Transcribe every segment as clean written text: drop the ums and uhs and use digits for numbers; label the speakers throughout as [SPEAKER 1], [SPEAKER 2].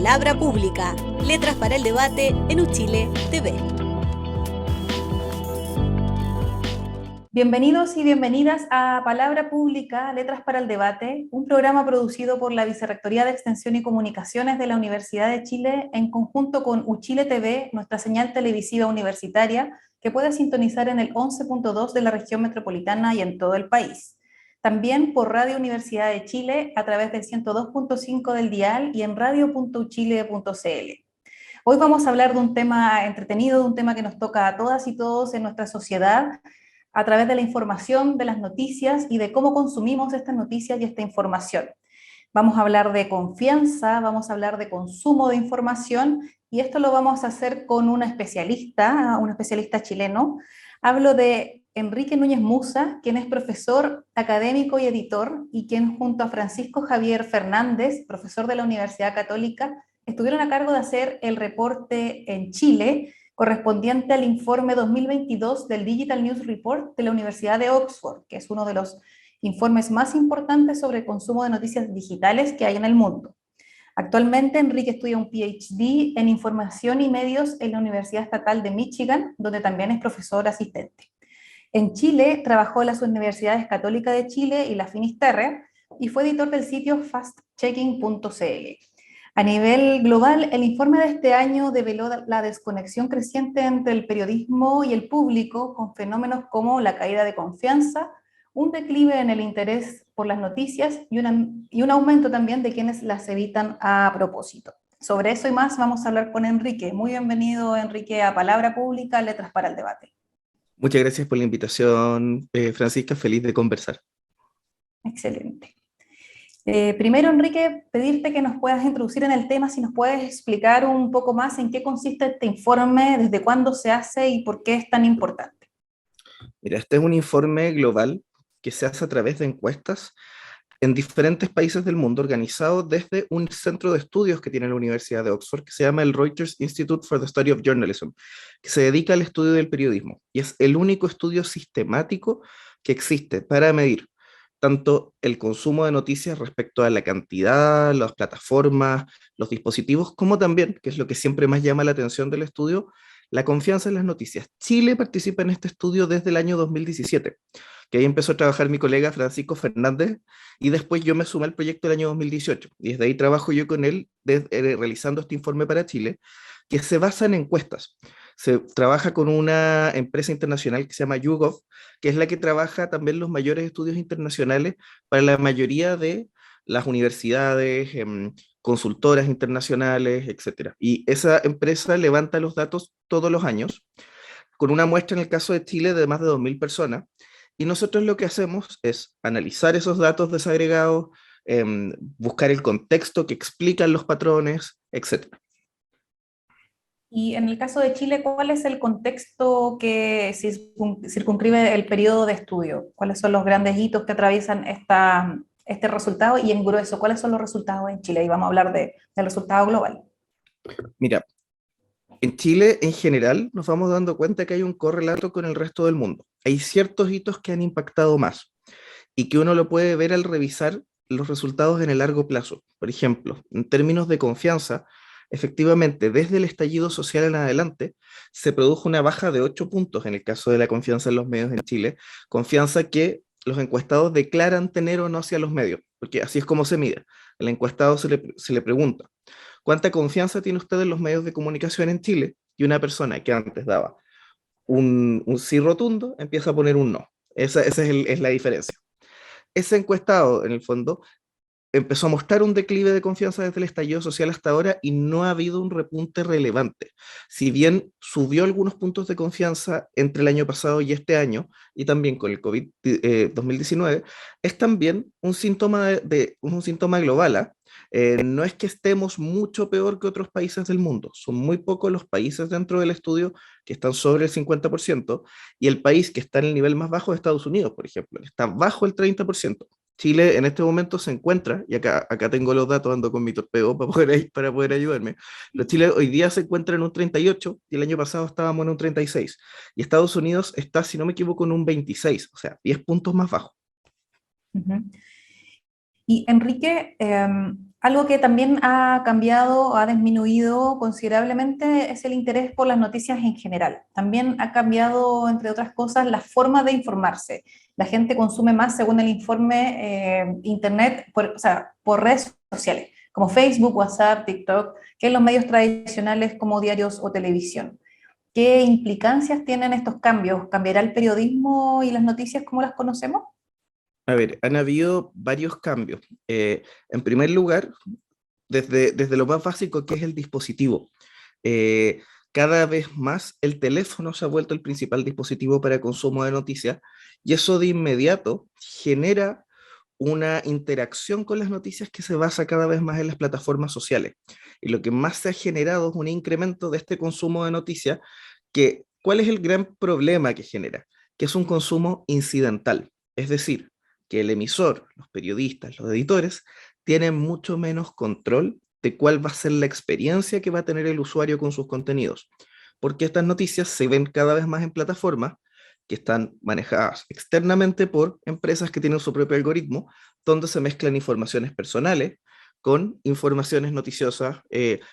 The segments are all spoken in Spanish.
[SPEAKER 1] Palabra Pública, Letras para el Debate en Uchile TV.
[SPEAKER 2] Bienvenidos y bienvenidas a Palabra Pública, Letras para el Debate, un programa producido por la Vicerrectoría de Extensión y Comunicaciones de la Universidad de Chile en conjunto con Uchile TV, nuestra señal televisiva universitaria, que puede sintonizar en el 11.2 de la región metropolitana y en todo el país. También por Radio Universidad de Chile a través del 102.5 del dial y en radio.uchile.cl. Hoy vamos a hablar de un tema entretenido, de un tema que nos toca a todas y todos en nuestra sociedad, a través de la información, de las noticias y de cómo consumimos estas noticias y esta información. Vamos a hablar de confianza, vamos a hablar de consumo de información y esto lo vamos a hacer con un especialista chileno. Hablo de Enrique Núñez Musa, quien es profesor académico y editor y quien junto a Francisco Javier Fernández, profesor de la Universidad Católica, estuvieron a cargo de hacer el reporte en Chile correspondiente al informe 2022 del Digital News Report de la Universidad de Oxford, que es uno de los informes más importantes sobre el consumo de noticias digitales que hay en el mundo. Actualmente, Enrique estudia un PhD en Información y Medios en la Universidad Estatal de Michigan, donde también es profesor asistente. En Chile, trabajó en las Universidades Católica de Chile y la Finisterre, y fue editor del sitio fastchecking.cl. A nivel global, el informe de este año develó la desconexión creciente entre el periodismo y el público, con fenómenos como la caída de confianza, un declive en el interés por las noticias y un aumento también de quienes las evitan a propósito. Sobre eso y más vamos a hablar con Enrique. Muy bienvenido, Enrique, a Palabra Pública, Letras para el Debate.
[SPEAKER 3] Muchas gracias por la invitación, Francisca, feliz de conversar.
[SPEAKER 2] Excelente. Primero, Enrique, pedirte que nos puedas introducir en el tema, si nos puedes explicar un poco más en qué consiste este informe, desde cuándo se hace y por qué es tan importante.
[SPEAKER 3] Mira, este es un informe global que se hace a través de encuestas en diferentes países del mundo, organizado desde un centro de estudios que tiene la Universidad de Oxford, que se llama el Reuters Institute for the Study of Journalism, que se dedica al estudio del periodismo, y es el único estudio sistemático que existe para medir tanto el consumo de noticias respecto a la cantidad, las plataformas, los dispositivos, como también, que es lo que siempre más llama la atención del estudio, la confianza en las noticias. Chile participa en este estudio desde el año 2017, que ahí empezó a trabajar mi colega Francisco Fernández, y después yo me sumé al proyecto del año 2018, y desde ahí trabajo yo con él realizando este informe para Chile, que se basa en encuestas. Se trabaja con una empresa internacional que se llama YouGov, que es la que trabaja también los mayores estudios internacionales para la mayoría de las universidades, consultoras internacionales, etcétera. Y esa empresa levanta los datos todos los años, con una muestra en el caso de Chile de más de 2.000 personas, y nosotros lo que hacemos es analizar esos datos desagregados, buscar el contexto que explican los patrones, etcétera.
[SPEAKER 2] Y en el caso de Chile, ¿cuál es el contexto que circunscribe el periodo de estudio? ¿Cuáles son los grandes hitos que atraviesan este resultado? Y en grueso, ¿cuáles son los resultados en Chile? Y vamos a hablar del resultado global.
[SPEAKER 3] Mira, en Chile en general nos vamos dando cuenta que hay un correlato con el resto del mundo. Hay ciertos hitos que han impactado más y que uno lo puede ver al revisar los resultados en el largo plazo. Por ejemplo, en términos de confianza, efectivamente, desde el estallido social en adelante, se produjo una baja de 8 puntos en el caso de la confianza en los medios en Chile, confianza que los encuestados declaran tener o no hacia los medios, porque así es como se mide. El encuestado se le pregunta, ¿cuánta confianza tiene usted en los medios de comunicación en Chile? Y una persona que antes daba un sí rotundo empieza a poner un no. Esa es la diferencia. Ese encuestado, en el fondo, empezó a mostrar un declive de confianza desde el estallido social hasta ahora y no ha habido un repunte relevante. Si bien subió algunos puntos de confianza entre el año pasado y este año, y también con el COVID 2019, es también un síntoma global. No es que estemos mucho peor que otros países del mundo, son muy pocos los países dentro del estudio que están sobre el 50%, y el país que está en el nivel más bajo es Estados Unidos, por ejemplo, está bajo el 30%. Chile en este momento se encuentra, y acá tengo los datos, ando con mi torpeo para poder ayudarme, pero Chile hoy día se encuentra en un 38 y el año pasado estábamos en un 36, y Estados Unidos está, si no me equivoco, en un 26, o sea, 10 puntos más bajo.
[SPEAKER 2] Uh-huh. Y Enrique, Algo que también ha cambiado, ha disminuido considerablemente es el interés por las noticias en general. También ha cambiado, entre otras cosas, la forma de informarse. La gente consume más, según el informe, Internet, o sea, por redes sociales, como Facebook, WhatsApp, TikTok, que en los medios tradicionales como diarios o televisión. ¿Qué implicancias tienen estos cambios? ¿Cambiará el periodismo y las noticias como las conocemos?
[SPEAKER 3] A ver, han habido varios cambios. En primer lugar, desde lo más básico que es el dispositivo. Eh, Cada vez más el teléfono se ha vuelto el principal dispositivo para consumo de noticias y eso de inmediato genera una interacción con las noticias que se basa cada vez más en las plataformas sociales. Y lo que más se ha generado es un incremento de este consumo de noticias, que ¿cuál es el gran problema que genera? Que es un consumo incidental. Es decir, que el emisor, los periodistas, los editores, tienen mucho menos control de cuál va a ser la experiencia que va a tener el usuario con sus contenidos. Porque estas noticias se ven cada vez más en plataformas que están manejadas externamente por empresas que tienen su propio algoritmo, donde se mezclan informaciones personales con informaciones noticiosas,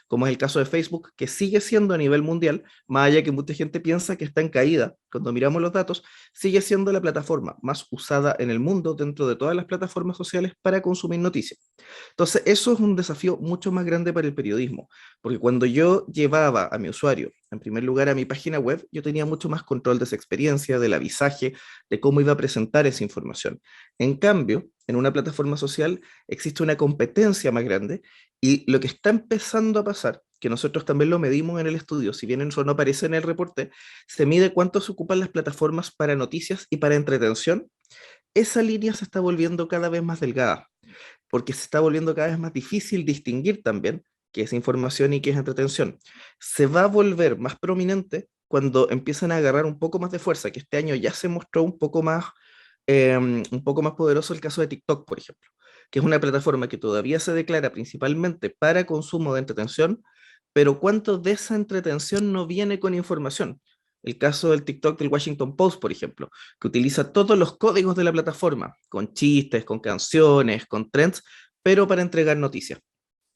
[SPEAKER 3] como es el caso de Facebook, que sigue siendo a nivel mundial, más allá que mucha gente piensa que está en caída, cuando miramos los datos, sigue siendo la plataforma más usada en el mundo dentro de todas las plataformas sociales para consumir noticias. Entonces, eso es un desafío mucho más grande para el periodismo, porque cuando yo llevaba a mi usuario, en primer lugar, a mi página web, yo tenía mucho más control de esa experiencia, del avisaje, de cómo iba a presentar esa información. En cambio, en una plataforma social existe una competencia más grande y lo que está empezando a pasar, que nosotros también lo medimos en el estudio, si bien eso no aparece en el reporte, se mide cuánto se ocupan las plataformas para noticias y para entretención. Esa línea se está volviendo cada vez más delgada porque se está volviendo cada vez más difícil distinguir también qué es información y qué es entretención. Se va a volver más prominente cuando empiezan a agarrar un poco más de fuerza, que este año ya se mostró un poco más poderoso el caso de TikTok, por ejemplo, que es una plataforma que todavía se declara principalmente para consumo de entretención, pero cuánto de esa entretención no viene con información. El caso del TikTok del Washington Post, por ejemplo, que utiliza todos los códigos de la plataforma, con chistes, con canciones, con trends, pero para entregar noticias.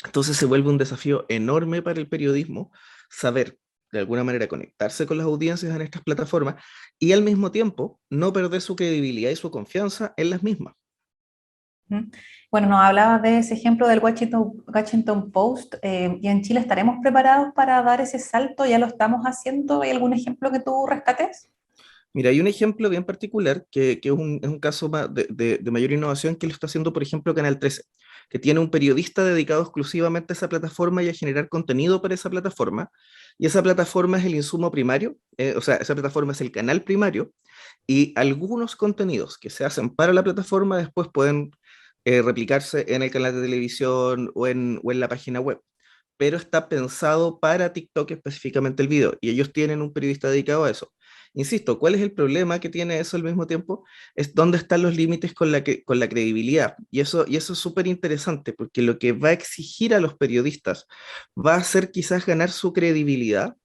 [SPEAKER 3] Entonces se vuelve un desafío enorme para el periodismo saber de alguna manera conectarse con las audiencias en estas plataformas y al mismo tiempo no perder su credibilidad y su confianza en las mismas.
[SPEAKER 2] Ujú. Bueno, nos hablabas de ese ejemplo del Washington Post, y en Chile estaremos preparados para dar ese salto, ya lo estamos haciendo. ¿Hay algún ejemplo que tú rescates?
[SPEAKER 3] Mira, hay un ejemplo bien particular que es un caso de mayor innovación que lo está haciendo, por ejemplo, Canal 13, que tiene un periodista dedicado exclusivamente a esa plataforma y a generar contenido para esa plataforma. Y esa plataforma es el insumo primario, o sea, esa plataforma es el canal primario, y algunos contenidos que se hacen para la plataforma después pueden replicarse en el canal de televisión o en la página web. Pero está pensado para TikTok específicamente el video, y ellos tienen un periodista dedicado a eso. Insisto, ¿cuál es el problema que tiene eso al mismo tiempo? Es dónde están los límites con la credibilidad. Y eso es súper interesante, porque lo que va a exigir a los periodistas va a ser quizás ganar su credibilidad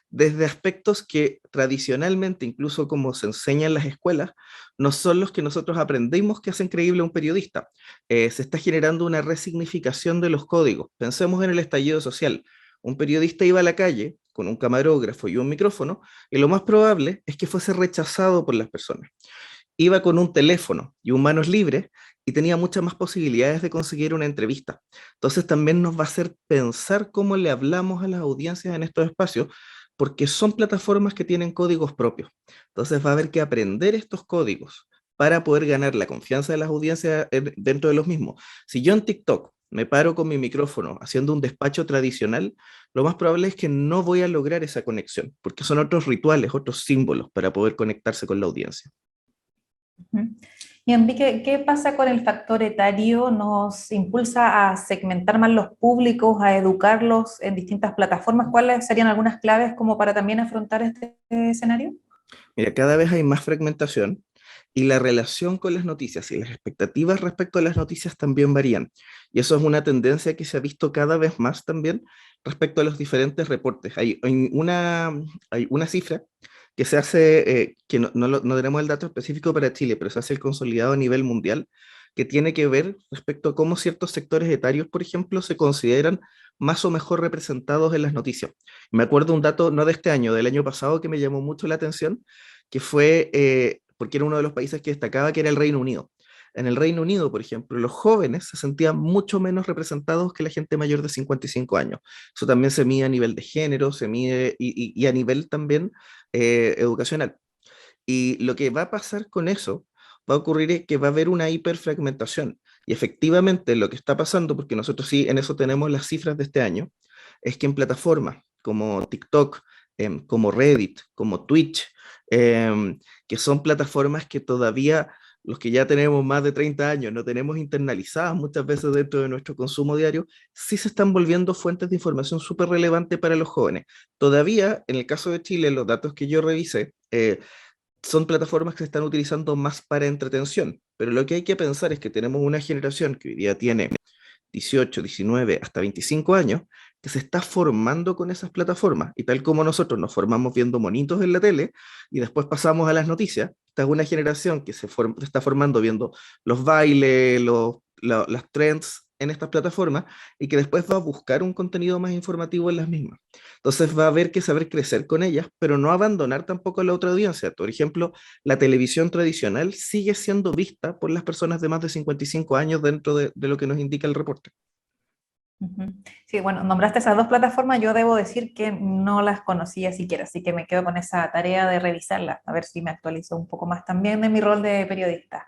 [SPEAKER 3] desde aspectos que tradicionalmente, incluso como se enseña en las escuelas, no son los que nosotros aprendimos que hacen creíble a un periodista. Se está generando una resignificación de los códigos. Pensemos en el estallido social. Un periodista iba a la calle con un camarógrafo y un micrófono, y lo más probable es que fuese rechazado por las personas. Iba con un teléfono y un manos libres y tenía muchas más posibilidades de conseguir una entrevista. Entonces también nos va a hacer pensar cómo le hablamos a las audiencias en estos espacios, porque son plataformas que tienen códigos propios. Entonces va a haber que aprender estos códigos para poder ganar la confianza de las audiencias dentro de los mismos. Si yo en TikTok me paro con mi micrófono haciendo un despacho tradicional, lo más probable es que no voy a lograr esa conexión, porque son otros rituales, otros símbolos para poder conectarse con la audiencia.
[SPEAKER 2] Ujú. Y Enrique, ¿qué pasa con el factor etario? ¿Nos impulsa a segmentar más los públicos, a educarlos en distintas plataformas? ¿Cuáles serían algunas claves como para también afrontar este escenario?
[SPEAKER 3] Mira, cada vez hay más fragmentación y la relación con las noticias y las expectativas respecto a las noticias también varían. Y eso es una tendencia que se ha visto cada vez más también respecto a los diferentes reportes. Hay una cifra que se hace, que no tenemos el dato específico para Chile, pero se hace el consolidado a nivel mundial, que tiene que ver respecto a cómo ciertos sectores etarios, por ejemplo, se consideran más o mejor representados en las noticias. Me acuerdo un dato, no de este año, del año pasado, que me llamó mucho la atención, que fue, porque era uno de los países que destacaba, que era el Reino Unido. En el Reino Unido, por ejemplo, los jóvenes se sentían mucho menos representados que la gente mayor de 55 años. Eso también se mide a nivel de género, se mide y a nivel también educacional. Y lo que va a pasar con eso va a ocurrir es que va a haber una hiperfragmentación. Y efectivamente lo que está pasando, porque nosotros sí en eso tenemos las cifras de este año, es que en plataformas como TikTok, como Reddit, como Twitch, que son plataformas que todavía los que ya tenemos más de 30 años no tenemos internalizadas muchas veces dentro de nuestro consumo diario, sí se están volviendo fuentes de información súper relevantes para los jóvenes. Todavía, en el caso de Chile, los datos que yo revisé, son plataformas que se están utilizando más para entretención, pero lo que hay que pensar es que tenemos una generación que hoy día tiene 18, 19, hasta 25 años, que se está formando con esas plataformas. Y tal como nosotros nos formamos viendo monitos en la tele y después pasamos a las noticias, esta es una generación que se está formando viendo los bailes, las trends en estas plataformas y que después va a buscar un contenido más informativo en las mismas. Entonces va a haber que saber crecer con ellas, pero no abandonar tampoco a la otra audiencia. Por ejemplo, la televisión tradicional sigue siendo vista por las personas de más de 55 años dentro de lo que nos indica el reporte.
[SPEAKER 2] Ujú. Sí, bueno, nombraste esas dos plataformas, yo debo decir que no las conocía siquiera, así que me quedo con esa tarea de revisarlas, a ver si me actualizo un poco más también en mi rol de periodista.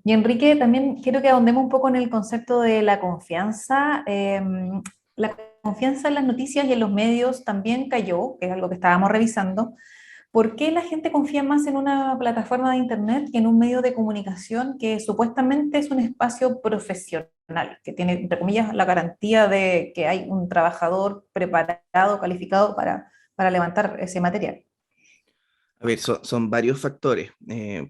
[SPEAKER 2] Y Enrique, también quiero que ahondemos un poco en el concepto de la confianza. La confianza en las noticias y en los medios también cayó, que es algo que estábamos revisando. ¿Por qué la gente confía más en una plataforma de Internet que en un medio de comunicación que supuestamente es un espacio profesional, que tiene, entre comillas, la garantía de que hay un trabajador preparado, calificado para levantar ese material?
[SPEAKER 3] A ver, son varios factores,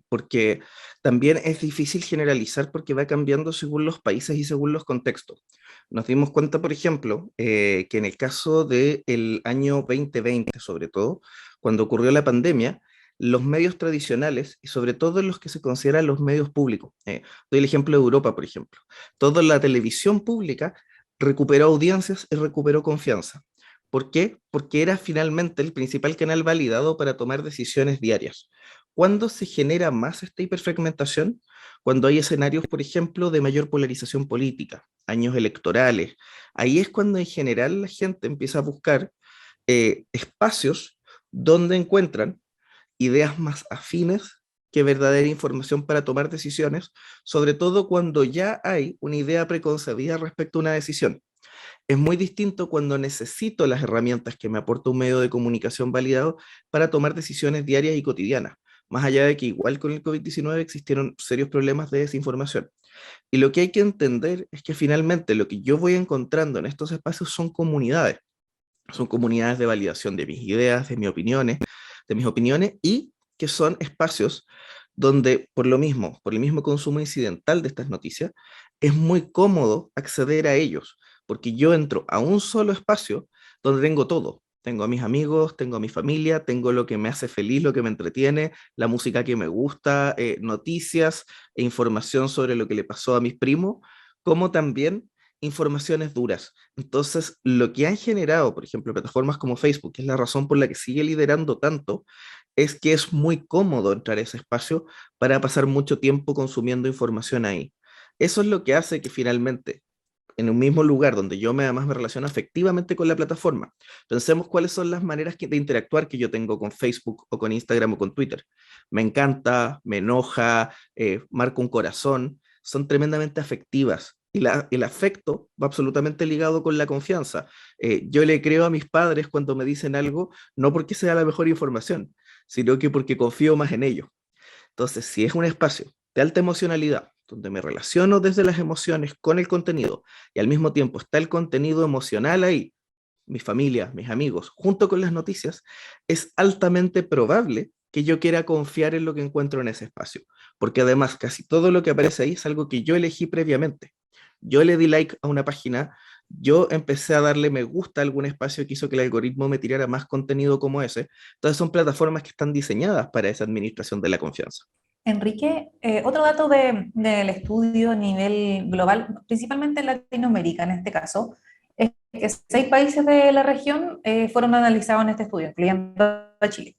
[SPEAKER 3] porque también es difícil generalizar porque va cambiando según los países y según los contextos. Nos dimos cuenta, por ejemplo, que en el caso del año 2020, sobre todo, cuando ocurrió la pandemia, los medios tradicionales, y sobre todo los que se consideran los medios públicos, doy el ejemplo de Europa, por ejemplo, toda la televisión pública recuperó audiencias y recuperó confianza. ¿Por qué? Porque era finalmente el principal canal validado para tomar decisiones diarias. ¿Cuándo se genera más esta hiperfragmentación? Cuando hay escenarios, por ejemplo, de mayor polarización política, años electorales. Ahí es cuando en general la gente empieza a buscar espacios donde encuentran ideas más afines que verdadera información para tomar decisiones, sobre todo cuando ya hay una idea preconcebida respecto a una decisión. Es muy distinto cuando necesito las herramientas que me aporta un medio de comunicación validado para tomar decisiones diarias y cotidianas, más allá de que igual con el COVID-19 existieron serios problemas de desinformación. Y lo que hay que entender es que finalmente lo que yo voy encontrando en estos espacios son comunidades de validación de mis ideas, de mis opiniones y que son espacios donde por el mismo consumo incidental de estas noticias, es muy cómodo acceder a ellos, porque yo entro a un solo espacio donde tengo todo. Tengo a mis amigos, tengo a mi familia, tengo lo que me hace feliz, lo que me entretiene, la música que me gusta, noticias e información sobre lo que le pasó a mis primos, como también informaciones duras. Entonces, lo que han generado, por ejemplo, plataformas como Facebook, que es la razón por la que sigue liderando tanto, es que es muy cómodo entrar a ese espacio para pasar mucho tiempo consumiendo información ahí. Eso es lo que hace que finalmente, en un mismo lugar donde yo además me relaciono afectivamente con la plataforma, pensemos cuáles son las maneras de interactuar que yo tengo con Facebook o con Instagram o con Twitter. Me encanta, me enoja, marco un corazón, son tremendamente afectivas. Y el afecto va absolutamente ligado con la confianza. Yo le creo a mis padres cuando me dicen algo, no porque sea la mejor información, sino que porque confío más en ellos. Entonces, si es un espacio de alta emocionalidad, donde me relaciono desde las emociones con el contenido y al mismo tiempo está el contenido emocional ahí, mi familia, mis amigos, junto con las noticias, es altamente probable que yo quiera confiar en lo que encuentro en ese espacio, porque además casi todo lo que aparece ahí es algo que yo elegí previamente. Yo le di like a una página, yo empecé a darle me gusta a algún espacio que hizo que el algoritmo me tirara más contenido como ese. Entonces son plataformas que están diseñadas para esa administración de la confianza.
[SPEAKER 2] Enrique, otro dato del estudio a nivel global, principalmente en Latinoamérica en este caso, es que 6 países de la región fueron analizados en este estudio, incluyendo a Chile.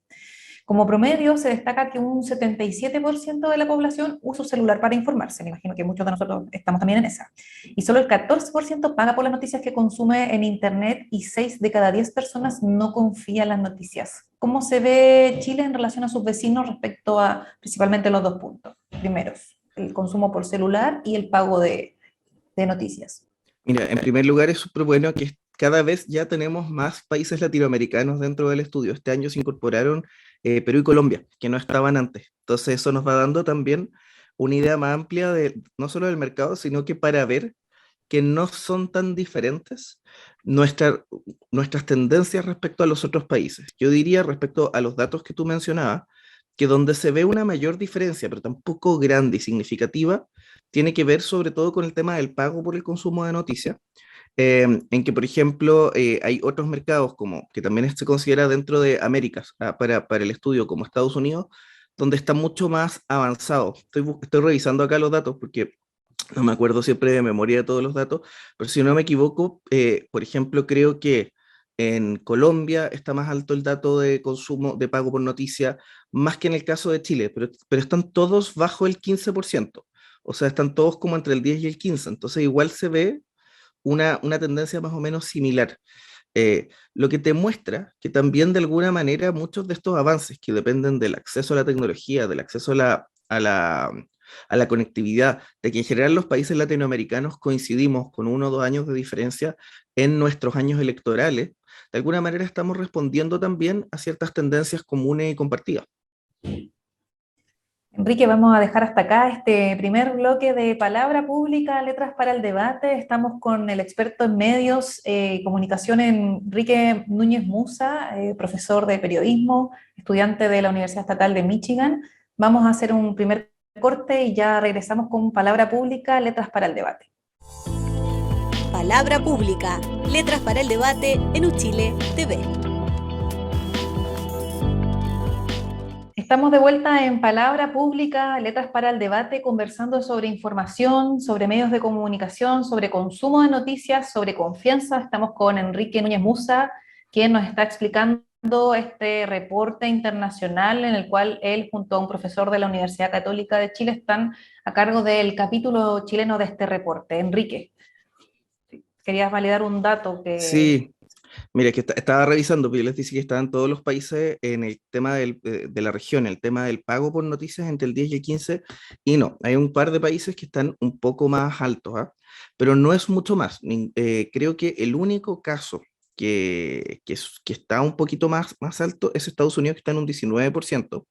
[SPEAKER 2] Como promedio, se destaca que un 77% de la población usa un celular para informarse. Me imagino que muchos de nosotros estamos también en esa. Y solo el 14% paga por las noticias que consume en Internet y 6 de cada 10 personas no confía en las noticias. ¿Cómo se ve Chile en relación a sus vecinos respecto a principalmente los dos puntos? Primeros, el consumo por celular y el pago de noticias.
[SPEAKER 3] Mira, en primer lugar es súper bueno que cada vez ya tenemos más países latinoamericanos dentro del estudio. Este año se incorporaron Perú y Colombia, que no estaban antes. Entonces eso nos va dando también una idea más amplia de no solo del mercado, sino que para ver que no son tan diferentes nuestra- nuestras tendencias respecto a los otros países. Yo diría respecto a los datos que tú mencionabas, que donde se ve una mayor diferencia, pero tampoco grande y significativa, tiene que ver sobre todo con el tema del pago por el consumo de noticias, en que, por ejemplo, hay otros mercados como que también se considera dentro de Américas para el estudio, como Estados Unidos, donde está mucho más avanzado. Estoy revisando acá los datos porque no me acuerdo siempre de memoria de todos los datos, pero si no me equivoco, por ejemplo, creo que en Colombia está más alto el dato de consumo, de pago por noticia, más que en el caso de Chile, pero están todos bajo el 15%. O sea, están todos como entre el 10 y el 15. Entonces igual se ve una tendencia más o menos similar. Lo que te muestra que también de alguna manera muchos de estos avances que dependen del acceso a la tecnología, del acceso a la conectividad, de que en general los países latinoamericanos coincidimos con 1 o 2 años de diferencia en nuestros años electorales, de alguna manera estamos respondiendo también a ciertas tendencias comunes y compartidas.
[SPEAKER 2] Enrique, vamos a dejar hasta acá este primer bloque de Palabra Pública, Letras para el Debate. Estamos con el experto en medios y comunicación, Enrique Núñez Musa, profesor de periodismo, estudiante de la Universidad Estatal de Michigan. Vamos a hacer un primer corte y ya regresamos con Palabra Pública, Letras para el Debate.
[SPEAKER 1] Palabra Pública, Letras para el Debate en Uchile TV.
[SPEAKER 2] Estamos de vuelta en Palabra Pública, Letras para el Debate, conversando sobre información, sobre medios de comunicación, sobre consumo de noticias, sobre confianza. Estamos con Enrique Núñez Musa, quien nos está explicando este reporte internacional en el cual él, junto a un profesor de la Universidad Católica de Chile, están a cargo del capítulo chileno de este reporte. Enrique, querías validar un dato que...
[SPEAKER 3] Sí, mira, que estaba revisando, pero yo les decía que estaban todos los países en el tema de la región, el tema del pago por noticias entre el 10 y el 15, y no, hay un par de países que están un poco más altos, ¿ah? Pero no es mucho más. Creo que el único caso que está un poquito más alto es Estados Unidos, que está en un 19%.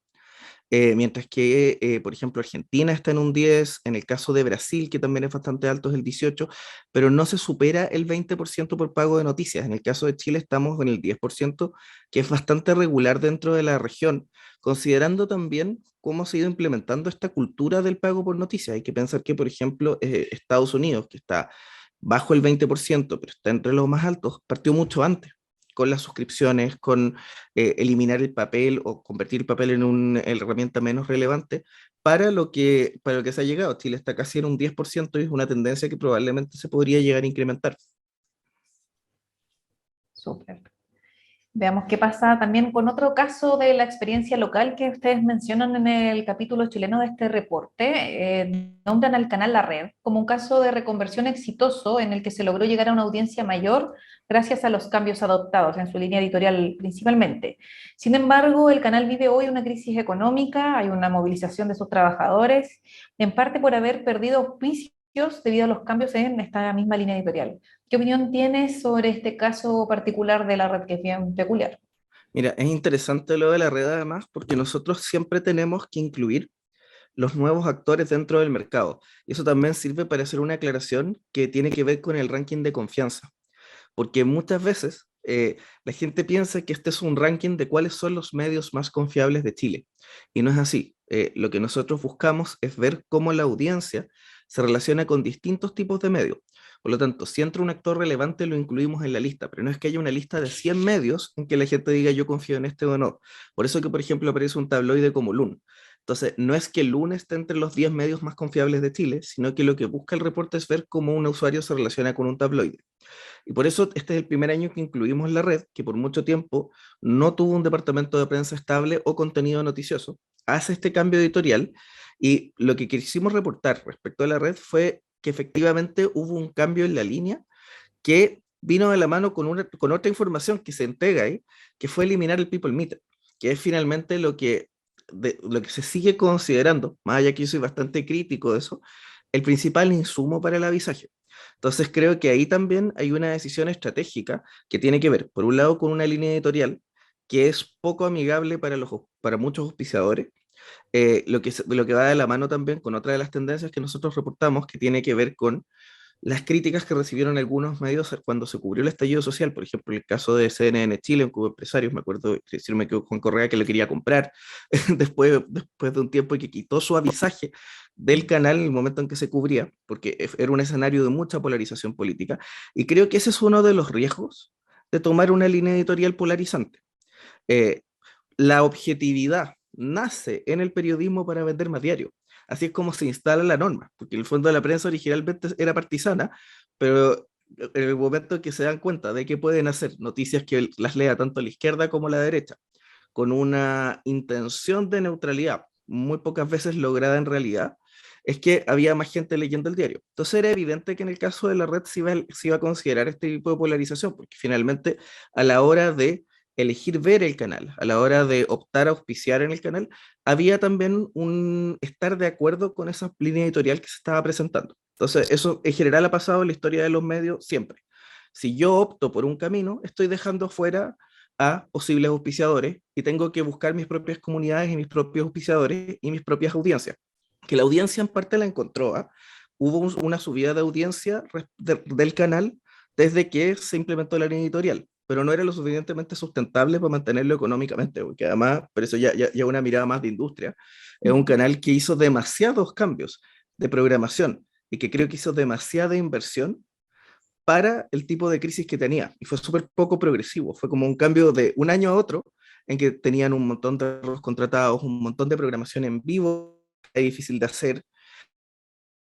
[SPEAKER 3] Mientras que, por ejemplo, Argentina está en un 10, en el caso de Brasil, que también es bastante alto, es el 18, pero no se supera el 20% por pago de noticias. En el caso de Chile estamos en el 10%, que es bastante regular dentro de la región, considerando también cómo se ha ido implementando esta cultura del pago por noticias. Hay que pensar que, por ejemplo, Estados Unidos, que está bajo el 20%, pero está entre los más altos, partió mucho antes con las suscripciones, con eliminar el papel o convertir el papel en una herramienta menos relevante para lo que se ha llegado. Chile está casi en un 10% y es una tendencia que probablemente se podría llegar a incrementar.
[SPEAKER 2] Súper. Veamos qué pasa también con otro caso de la experiencia local que ustedes mencionan en el capítulo chileno de este reporte. Nombran al canal La Red como un caso de reconversión exitoso en el que se logró llegar a una audiencia mayor gracias a los cambios adoptados en su línea editorial principalmente. Sin embargo, el canal vive hoy una crisis económica, hay una movilización de sus trabajadores, en parte por haber perdido auspicios debido a los cambios en esta misma línea editorial. ¿Qué opinión tienes sobre este caso particular de La Red, que es bien peculiar?
[SPEAKER 3] Mira, es interesante lo de la red además porque nosotros siempre tenemos que incluir los nuevos actores dentro del mercado. Y eso también sirve para hacer una aclaración que tiene que ver con el ranking de confianza. Porque muchas veces la gente piensa que este es un ranking de cuáles son los medios más confiables de Chile. Y no es así. Lo que nosotros buscamos es ver cómo la audiencia se relaciona con distintos tipos de medios. Por lo tanto, si entra un actor relevante, lo incluimos en la lista, pero no es que haya una lista de 100 medios en que la gente diga yo confío en este o no. Por eso que, por ejemplo, aparece un tabloide como LUN. Entonces, no es que el lunes esté entre los 10 medios más confiables de Chile, sino que lo que busca el reporte es ver cómo un usuario se relaciona con un tabloide. Y por eso este es el primer año que incluimos la red, que por mucho tiempo no tuvo un departamento de prensa estable o contenido noticioso. Hace este cambio editorial y lo que quisimos reportar respecto a la red fue que efectivamente hubo un cambio en la línea que vino de la mano con otra información que se entrega ahí, que fue eliminar el People Meter, que es finalmente lo que se sigue considerando, más allá que yo soy bastante crítico de eso, el principal insumo para el avisaje. Entonces creo que ahí también hay una decisión estratégica que tiene que ver, por un lado, con una línea editorial que es poco amigable para muchos auspiciadores, lo que va de la mano también con otra de las tendencias que nosotros reportamos, que tiene que ver con las críticas que recibieron algunos medios cuando se cubrió el estallido social, por ejemplo, el caso de CNN Chile, un grupo de empresarios, me acuerdo decirme que Juan Correa que lo quería comprar después de un tiempo y que quitó su avisaje del canal en el momento en que se cubría, porque era un escenario de mucha polarización política, y creo que ese es uno de los riesgos de tomar una línea editorial polarizante. Eh, la objetividad nace en el periodismo para vender más diario. Así es como se instala la norma, porque el fondo de la prensa originalmente era partisana, pero en el momento que se dan cuenta de que pueden hacer noticias que las lea tanto la izquierda como la derecha, con una intención de neutralidad muy pocas veces lograda en realidad, es que había más gente leyendo el diario. Entonces era evidente que en el caso de la red se iba a considerar este tipo de polarización, porque finalmente a la hora de elegir ver el canal, a la hora de optar a auspiciar en el canal, había también un estar de acuerdo con esa línea editorial que se estaba presentando. Entonces, eso en general ha pasado en la historia de los medios siempre. Si yo opto por un camino, estoy dejando fuera a posibles auspiciadores y tengo que buscar mis propias comunidades y mis propios auspiciadores y mis propias audiencias. Que la audiencia en parte la encontró. Hubo una subida de audiencia del canal desde que se implementó la línea editorial, pero no era lo suficientemente sustentable para mantenerlo económicamente, porque además, por eso ya una mirada más de industria, es un canal que hizo demasiados cambios de programación y que creo que hizo demasiada inversión para el tipo de crisis que tenía, y fue súper poco progresivo, fue como un cambio de un año a otro, en que tenían un montón de contratados, un montón de programación en vivo, es difícil de hacer,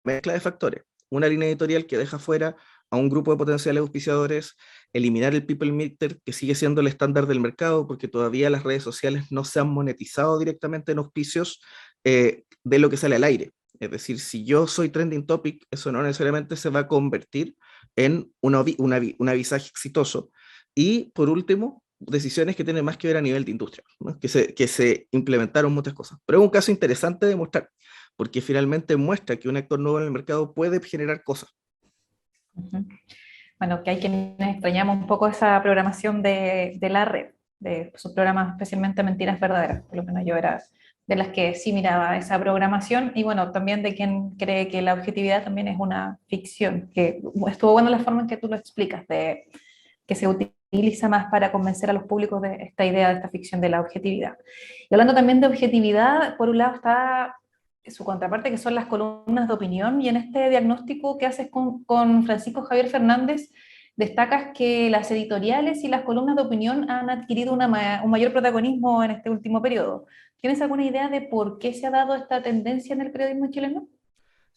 [SPEAKER 3] mezcla de factores. Una línea editorial que deja fuera a un grupo de potenciales auspiciadores, eliminar el people meter, que sigue siendo el estándar del mercado, porque todavía las redes sociales no se han monetizado directamente en auspicios de lo que sale al aire. Es decir, si yo soy trending topic, eso no necesariamente se va a convertir en un avisaje exitoso. Y por último, decisiones que tienen más que ver a nivel de industria, ¿no? Que se implementaron muchas cosas. Pero es un caso interesante de mostrar, porque finalmente muestra que un actor nuevo en el mercado puede generar cosas.
[SPEAKER 2] Ujú. Bueno, que hay quienes extrañamos un poco esa programación de la red, de sus programas, especialmente Mentiras Verdaderas. Por lo menos yo era de las que sí miraba esa programación, y bueno, también de quien cree que la objetividad también es una ficción, que estuvo buena la forma en que tú lo explicas, de que se utiliza más para convencer a los públicos de esta idea, de esta ficción de la objetividad. Y hablando también de objetividad, por un lado está su contraparte, que son las columnas de opinión, y en este diagnóstico que haces con Francisco Javier Fernández, destacas que las editoriales y las columnas de opinión han adquirido un mayor protagonismo en este último periodo. ¿Tienes alguna idea de por qué se ha dado esta tendencia en el periodismo chileno?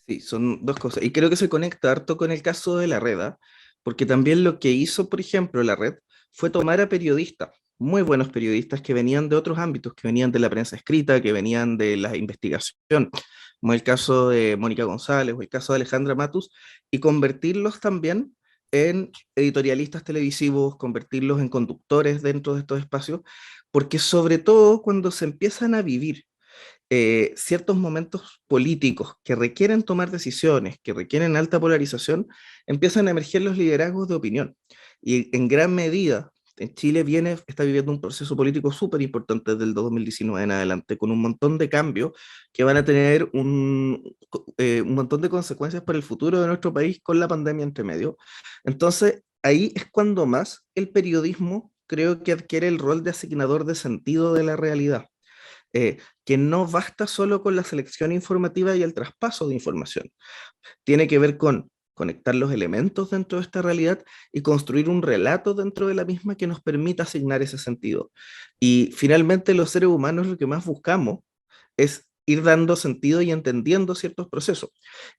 [SPEAKER 3] Sí, son dos cosas. Y creo que se conecta harto con el caso de la red, porque también lo que hizo, por ejemplo, la red fue tomar a periodistas, muy buenos periodistas que venían de otros ámbitos, que venían de la prensa escrita, que venían de la investigación, como el caso de Mónica González o el caso de Alejandra Matus, y convertirlos también en editorialistas televisivos, convertirlos en conductores dentro de estos espacios, porque sobre todo cuando se empiezan a vivir ciertos momentos políticos que requieren tomar decisiones, que requieren alta polarización, empiezan a emerger los liderazgos de opinión. Y en gran medida, en Chile está viviendo un proceso político súper importante desde el 2019 en adelante, con un montón de cambios que van a tener un montón de consecuencias para el futuro de nuestro país con la pandemia entre medio. Entonces, ahí es cuando más el periodismo creo que adquiere el rol de asignador de sentido de la realidad, que no basta solo con la selección informativa y el traspaso de información. Tiene que ver con conectar los elementos dentro de esta realidad y construir un relato dentro de la misma que nos permita asignar ese sentido. Y finalmente los seres humanos lo que más buscamos es ir dando sentido y entendiendo ciertos procesos.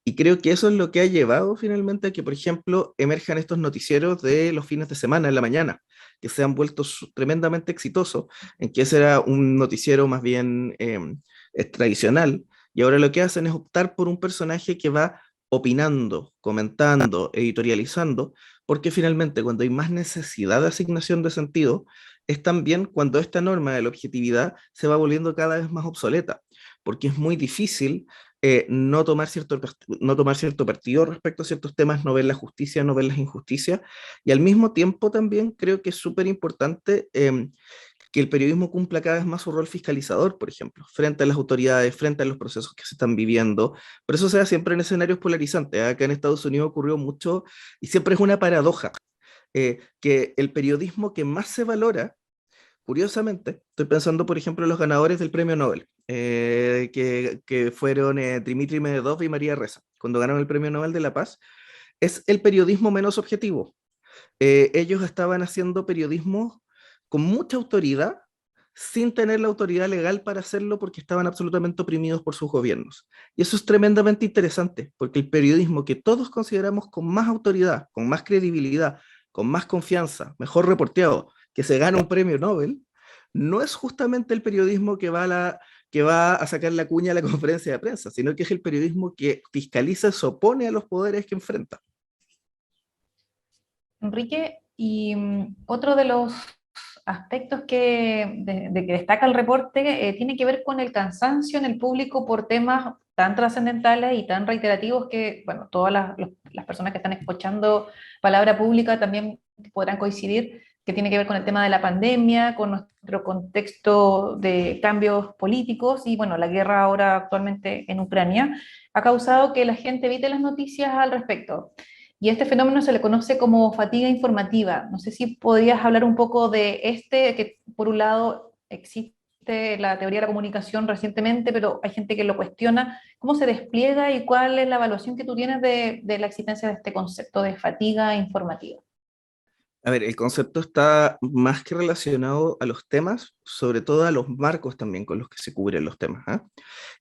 [SPEAKER 3] Y creo que eso es lo que ha llevado finalmente a que, por ejemplo, emerjan estos noticieros de los fines de semana en la mañana, que se han vuelto tremendamente exitosos, en que ese era un noticiero más bien tradicional, y ahora lo que hacen es optar por un personaje que va opinando, comentando, editorializando, porque finalmente cuando hay más necesidad de asignación de sentido, es también cuando esta norma de la objetividad se va volviendo cada vez más obsoleta, porque es muy difícil no tomar cierto partido respecto a ciertos temas, no ver la justicia, no ver las injusticias, y al mismo tiempo también creo que es súper importante que el periodismo cumpla cada vez más su rol fiscalizador, por ejemplo, frente a las autoridades, frente a los procesos que se están viviendo. Por eso se da siempre en escenarios polarizantes. Acá en Estados Unidos ocurrió mucho y siempre es una paradoja que el periodismo que más se valora, curiosamente, estoy pensando, por ejemplo, en los ganadores del premio Nobel, que fueron Dmitry Medvedev y María Ressa, cuando ganaron el premio Nobel de la Paz, es el periodismo menos objetivo. Ellos estaban haciendo periodismo con mucha autoridad, sin tener la autoridad legal para hacerlo porque estaban absolutamente oprimidos por sus gobiernos. Y eso es tremendamente interesante, porque el periodismo que todos consideramos con más autoridad, con más credibilidad, con más confianza, mejor reporteado, que se gana un premio Nobel, no es justamente el periodismo que va a sacar la cuña a la conferencia de prensa, sino que es el periodismo que fiscaliza, se opone a los poderes que enfrenta.
[SPEAKER 2] Enrique, y otro de los aspectos que destaca el reporte tiene que ver con el cansancio en el público por temas tan trascendentales y tan reiterativos que, bueno, todas las personas que están escuchando palabra pública también podrán coincidir, que tiene que ver con el tema de la pandemia, con nuestro contexto de cambios políticos y, bueno, la guerra ahora actualmente en Ucrania ha causado que la gente evite las noticias al respecto. Y este fenómeno se le conoce como fatiga informativa. No sé si podrías hablar un poco de que por un lado existe la teoría de la comunicación recientemente, pero hay gente que lo cuestiona. ¿Cómo se despliega y cuál es la evaluación que tú tienes de la existencia de este concepto de fatiga informativa?
[SPEAKER 3] A ver, el concepto está más que relacionado a los temas, sobre todo a los marcos también con los que se cubren los temas, ¿ah?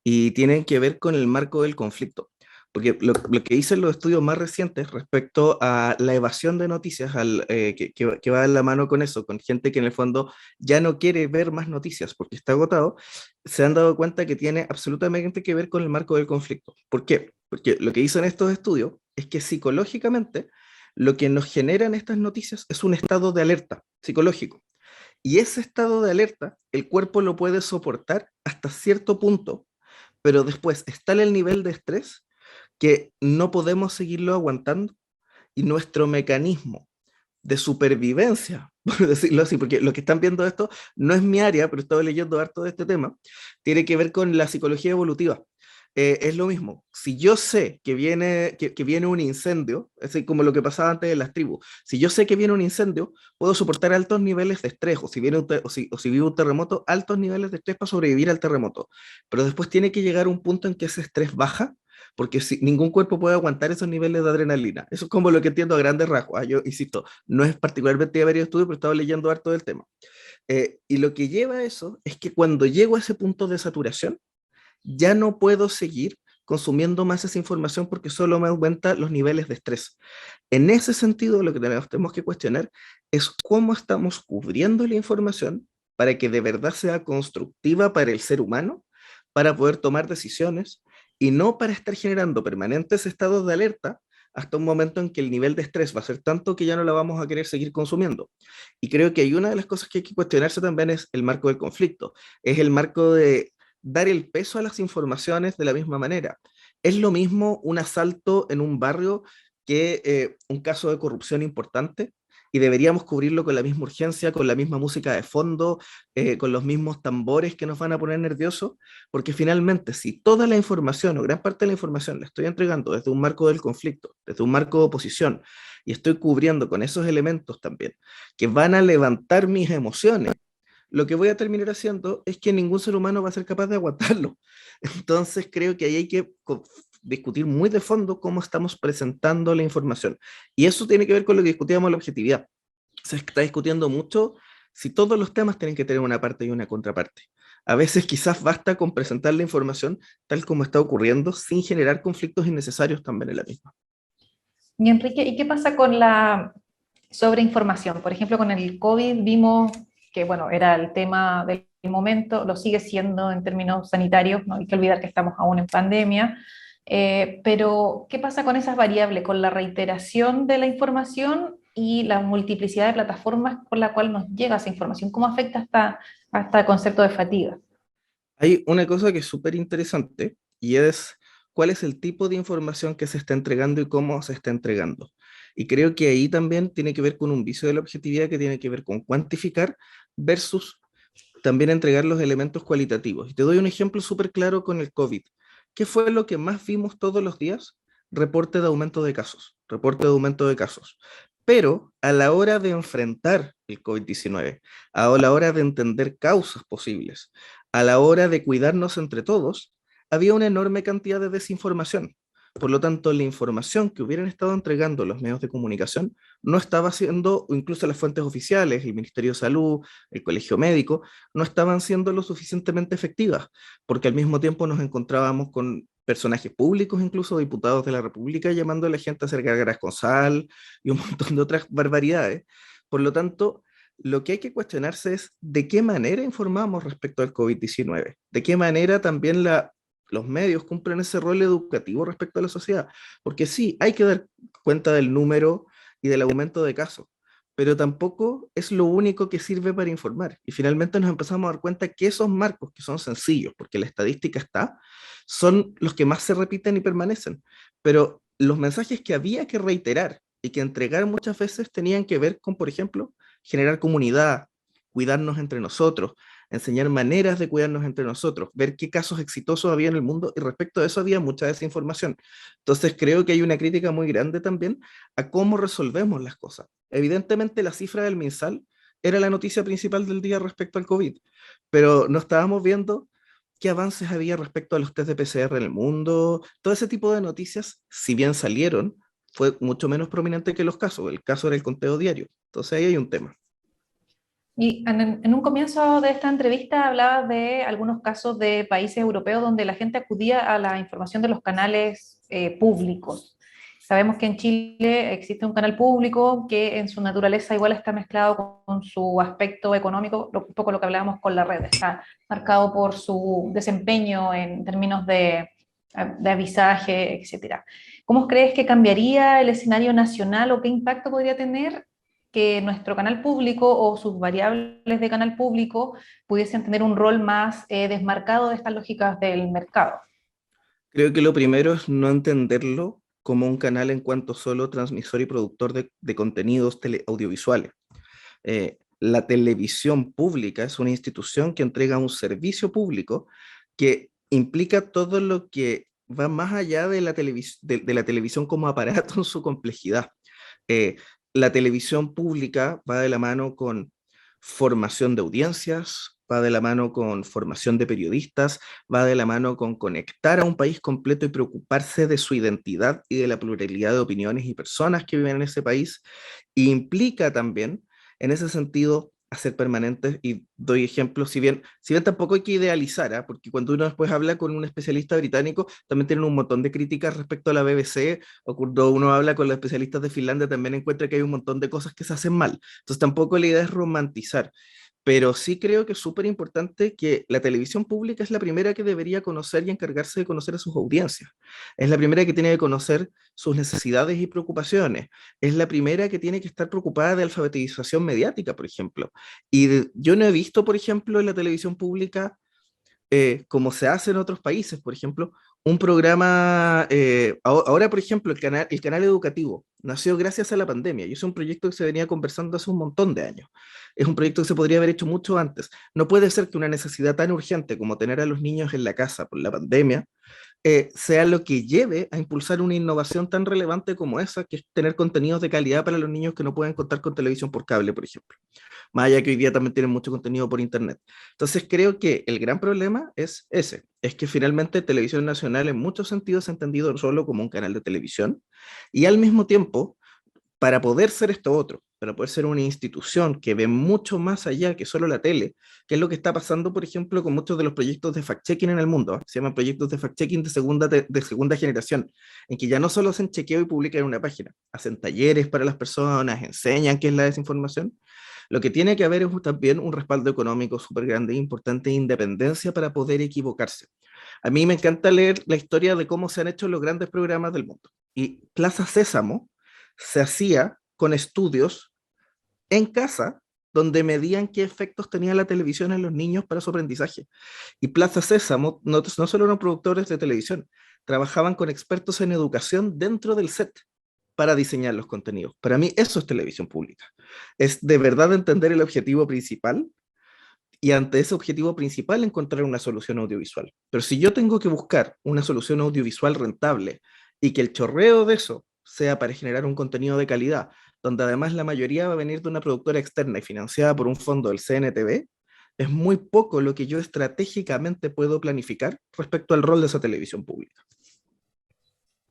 [SPEAKER 3] Y tienen que ver con el marco del conflicto. Porque lo que dicen los estudios más recientes respecto a la evasión de noticias, que va de la mano con eso, con gente que en el fondo ya no quiere ver más noticias porque está agotado, se han dado cuenta que tiene absolutamente que ver con el marco del conflicto. ¿Por qué? Porque lo que dicen estos estudios es que psicológicamente lo que nos generan estas noticias es un estado de alerta psicológico. Y ese estado de alerta, el cuerpo lo puede soportar hasta cierto punto, pero después está en el nivel de estrés que no podemos seguirlo aguantando y nuestro mecanismo de supervivencia, por decirlo así, porque lo que están viendo esto no es mi área, pero he estado leyendo harto de este tema, tiene que ver con la psicología evolutiva. Es lo mismo, si yo sé que viene un incendio, es decir, como lo que pasaba antes en las tribus, si yo sé que viene un incendio, puedo soportar altos niveles de estrés, o si, viene o si vive un terremoto, altos niveles de estrés para sobrevivir al terremoto, pero después tiene que llegar un punto en que ese estrés baja, porque ningún cuerpo puede aguantar esos niveles de adrenalina. Eso es como lo que entiendo a grandes rasgos. Yo insisto, no es particularmente haber estudio, pero he estado leyendo harto del tema. Y lo que lleva a eso es que cuando llego a ese punto de saturación, ya no puedo seguir consumiendo más esa información porque solo me aumenta los niveles de estrés. En ese sentido, lo que tenemos que cuestionar es cómo estamos cubriendo la información para que de verdad sea constructiva para el ser humano, para poder tomar decisiones y no para estar generando permanentes estados de alerta hasta un momento en que el nivel de estrés va a ser tanto que ya no la vamos a querer seguir consumiendo. Y creo que hay una de las cosas que hay que cuestionarse también es el marco del conflicto, es el marco de dar el peso a las informaciones de la misma manera. Es lo mismo un asalto en un barrio que un caso de corrupción importante y deberíamos cubrirlo con la misma urgencia, con la misma música de fondo, con los mismos tambores que nos van a poner nerviosos, porque finalmente si toda la información o gran parte de la información la estoy entregando desde un marco del conflicto, desde un marco de oposición, y estoy cubriendo con esos elementos también, que van a levantar mis emociones, lo que voy a terminar haciendo es que ningún ser humano va a ser capaz de aguantarlo. Entonces creo que ahí hay que discutir muy de fondo cómo estamos presentando la información. Y eso tiene que ver con lo que discutíamos la objetividad. Se está discutiendo mucho si todos los temas tienen que tener una parte y una contraparte. A veces quizás basta con presentar la información tal como está ocurriendo sin generar conflictos innecesarios también en la misma.
[SPEAKER 2] Y Enrique, ¿y qué pasa con la sobreinformación? Por ejemplo, con el COVID vimos que, bueno, era el tema del momento, lo sigue siendo en términos sanitarios, no hay que olvidar que estamos aún en pandemia, pero ¿qué pasa con esas variables, con la reiteración de la información y la multiplicidad de plataformas por la cual nos llega esa información? ¿Cómo afecta hasta el concepto de fatiga?
[SPEAKER 3] Hay una cosa que es súper interesante y es cuál es el tipo de información que se está entregando y cómo se está entregando. Y creo que ahí también tiene que ver con un vicio de la objetividad que tiene que ver con cuantificar versus también entregar los elementos cualitativos. Y te doy un ejemplo súper claro con el COVID. ¿Qué fue lo que más vimos todos los días? Reporte de aumento de casos, reporte de aumento de casos. Pero a la hora de enfrentar el COVID-19, a la hora de entender causas posibles, a la hora de cuidarnos entre todos, había una enorme cantidad de desinformación. Por lo tanto, la información que hubieran estado entregando los medios de comunicación no estaba siendo, o incluso las fuentes oficiales, el Ministerio de Salud, el Colegio Médico, no estaban siendo lo suficientemente efectivas, porque al mismo tiempo nos encontrábamos con personajes públicos, incluso diputados de la República, llamando a la gente a hacer gárgaras con sal y un montón de otras barbaridades. Por lo tanto, lo que hay que cuestionarse es de qué manera informamos respecto al COVID-19, de qué manera también los medios cumplen ese rol educativo respecto a la sociedad, porque sí, hay que dar cuenta del número y del aumento de casos, pero tampoco es lo único que sirve para informar. Y finalmente nos empezamos a dar cuenta que esos marcos, que son sencillos, porque la estadística está, son los que más se repiten y permanecen. Pero los mensajes que había que reiterar y que entregar muchas veces tenían que ver con, por ejemplo, generar comunidad, cuidarnos entre nosotros, enseñar maneras de cuidarnos entre nosotros, ver qué casos exitosos había en el mundo y respecto a eso había mucha desinformación. Entonces creo que hay una crítica muy grande también a cómo resolvemos las cosas. Evidentemente la cifra del MinSal era la noticia principal del día respecto al COVID, pero no estábamos viendo qué avances había respecto a los test de PCR en el mundo. Todo ese tipo de noticias, si bien salieron, fue mucho menos prominente que los casos. El caso era el conteo diario. Entonces ahí hay un tema.
[SPEAKER 2] Y en un comienzo de esta entrevista hablabas de algunos casos de países europeos donde la gente acudía a la información de los canales públicos. Sabemos que en Chile existe un canal público que en su naturaleza igual está mezclado con su aspecto económico, un poco lo que hablábamos con la red, está marcado por su desempeño en términos de avisaje, etcétera. ¿Cómo crees que cambiaría el escenario nacional o qué impacto podría tener que nuestro canal público o sus variables de canal público pudiesen tener un rol más desmarcado de estas lógicas del mercado?
[SPEAKER 3] Creo que lo primero es no entenderlo como un canal en cuanto solo transmisor y productor de contenidos audiovisuales. La televisión pública es una institución que entrega un servicio público que implica todo lo que va más allá de de la televisión como aparato en su complejidad. Eh, la televisión pública va de la mano con formación de audiencias, va de la mano con formación de periodistas, va de la mano con conectar a un país completo y preocuparse de su identidad y de la pluralidad de opiniones y personas que viven en ese país. E implica también, en ese sentido, hacer permanentes, y doy ejemplos, si bien tampoco hay que idealizar, ¿eh? Porque cuando uno después habla con un especialista británico, también tienen un montón de críticas respecto a la BBC, o cuando uno habla con los especialistas de Finlandia, también encuentra que hay un montón de cosas que se hacen mal. Entonces tampoco la idea es romantizar, pero sí creo que es súper importante que la televisión pública es la primera que debería conocer y encargarse de conocer a sus audiencias. Es la primera que tiene que conocer sus necesidades y preocupaciones. Es la primera que tiene que estar preocupada de alfabetización mediática, por ejemplo. Yo no he visto, por ejemplo, en la televisión pública, como se hace en otros países, por ejemplo, un programa, ahora, por ejemplo, el canal educativo nació gracias a la pandemia y es un proyecto que se venía conversando hace un montón de años. Es un proyecto que se podría haber hecho mucho antes. No puede ser que una necesidad tan urgente como tener a los niños en la casa por la pandemia sea lo que lleve a impulsar una innovación tan relevante como esa, que es tener contenidos de calidad para los niños que no pueden contar con televisión por cable, por ejemplo. Más allá que hoy día también tienen mucho contenido por internet. Entonces creo que el gran problema es ese, es que finalmente Televisión Nacional en muchos sentidos se ha entendido solo como un canal de televisión y al mismo tiempo para poder ser esto otro, para poder ser una institución que ve mucho más allá que solo la tele, que es lo que está pasando, por ejemplo, con muchos de los proyectos de fact-checking en el mundo, se llaman proyectos de fact-checking de segunda generación, en que ya no solo hacen chequeo y publican en una página, hacen talleres para las personas, enseñan qué es la desinformación. Lo que tiene que haber es también un respaldo económico súper grande e importante, independencia para poder equivocarse. A mí me encanta leer la historia de cómo se han hecho los grandes programas del mundo. Y Plaza Sésamo se hacía con estudios en casa donde medían qué efectos tenía la televisión en los niños para su aprendizaje. Y Plaza Sésamo no solo eran productores de televisión, trabajaban con expertos en educación dentro del set para diseñar los contenidos. Para mí eso es televisión pública. Es de verdad entender el objetivo principal y ante ese objetivo principal encontrar una solución audiovisual. Pero si yo tengo que buscar una solución audiovisual rentable y que el chorreo de eso sea para generar un contenido de calidad, donde además la mayoría va a venir de una productora externa y financiada por un fondo del CNTV, es muy poco lo que yo estratégicamente puedo planificar respecto al rol de esa televisión pública.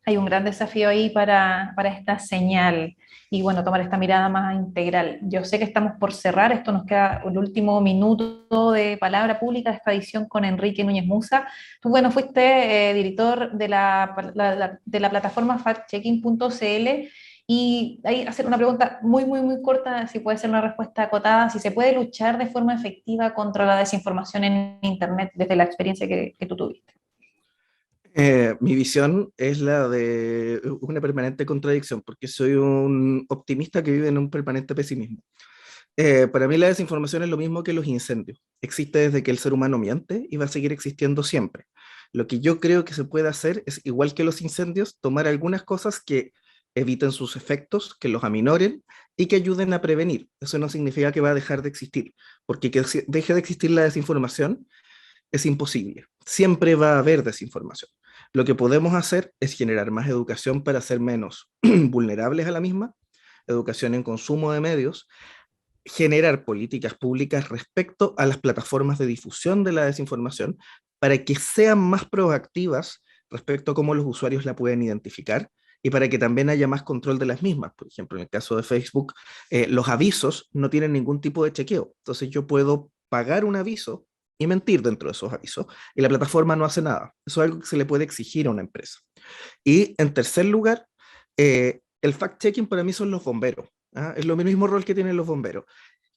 [SPEAKER 2] Hay un gran desafío ahí para esta señal y bueno, tomar esta mirada más integral. Yo sé que estamos por cerrar, esto nos queda el último minuto de palabra pública de esta edición con Enrique Núñez Musa. Tú, bueno, fuiste director de la plataforma factchecking.cl y ahí hacer una pregunta muy corta, si puede ser una respuesta acotada, si se puede luchar de forma efectiva contra la desinformación en Internet desde la experiencia que tú tuviste.
[SPEAKER 3] Mi visión es la de una permanente contradicción, porque soy un optimista que vive en un permanente pesimismo. Para mí la desinformación es lo mismo que los incendios. Existe desde que el ser humano miente y va a seguir existiendo siempre. Lo que yo creo que se puede hacer es, igual que los incendios, tomar algunas cosas que eviten sus efectos, que los aminoren y que ayuden a prevenir. Eso no significa que va a dejar de existir, porque que deje de existir la desinformación es imposible. Siempre va a haber desinformación. Lo que podemos hacer es generar más educación para ser menos vulnerables a la misma, educación en consumo de medios, generar políticas públicas respecto a las plataformas de difusión de la desinformación para que sean más proactivas respecto a cómo los usuarios la pueden identificar y para que también haya más control de las mismas. Por ejemplo, en el caso de Facebook, los avisos no tienen ningún tipo de chequeo. Entonces yo puedo pagar un aviso y mentir dentro de esos avisos, y la plataforma no hace nada. Eso es algo que se le puede exigir a una empresa. Y en tercer lugar, el fact-checking para mí son los bomberos. ¿Ah? Es lo mismo rol que tienen los bomberos.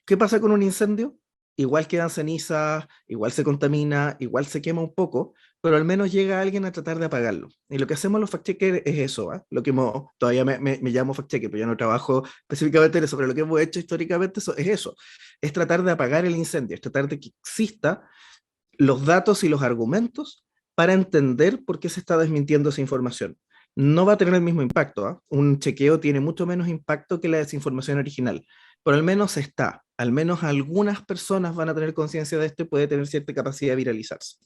[SPEAKER 3] ¿Qué pasa con un incendio? Igual quedan cenizas, igual se contamina, igual se quema un poco, pero al menos llega alguien a tratar de apagarlo. Y lo que hacemos los fact-checkers es eso, ¿eh? Lo que todavía me llamo fact-checker, pero ya no trabajo específicamente en eso, pero lo que hemos hecho históricamente es eso, es tratar de apagar el incendio, es tratar de que exista los datos y los argumentos para entender por qué se está desmintiendo esa información. No va a tener el mismo impacto, ¿eh? Un chequeo tiene mucho menos impacto que la desinformación original, pero al menos está, al menos algunas personas van a tener conciencia de esto y puede tener cierta capacidad de viralizarse.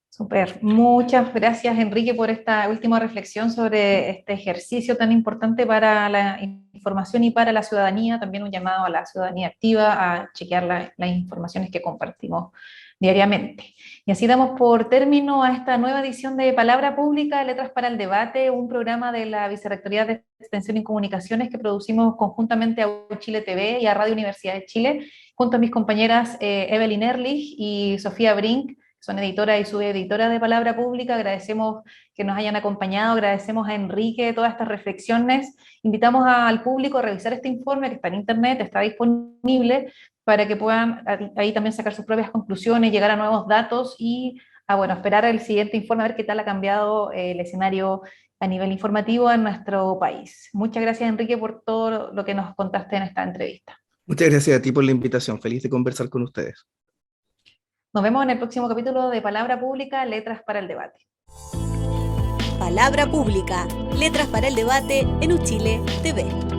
[SPEAKER 2] Súper, muchas gracias Enrique por esta última reflexión sobre este ejercicio tan importante para la información y para la ciudadanía, también un llamado a la ciudadanía activa a chequear las informaciones que compartimos diariamente. Y así damos por término a esta nueva edición de Palabra Pública, Letras para el Debate, un programa de la Vicerrectoría de Extensión y Comunicaciones que producimos conjuntamente a Chile TV y a Radio Universidad de Chile, junto a mis compañeras Evelyn Ehrlich y Sofía Brink, son editora y subeditora de Palabra Pública. Agradecemos que nos hayan acompañado, agradecemos a Enrique todas estas reflexiones. Invitamos al público a revisar este informe que está en internet, está disponible para que puedan ahí también sacar sus propias conclusiones, llegar a nuevos datos y esperar el siguiente informe, a ver qué tal ha cambiado el escenario a nivel informativo en nuestro país. Muchas gracias, Enrique, por todo lo que nos contaste en esta entrevista.
[SPEAKER 3] Muchas gracias a ti por la invitación. Feliz de conversar con ustedes.
[SPEAKER 2] Nos vemos en el próximo capítulo de Palabra Pública, Letras para el Debate.
[SPEAKER 1] Palabra Pública, Letras para el Debate en Uchile TV.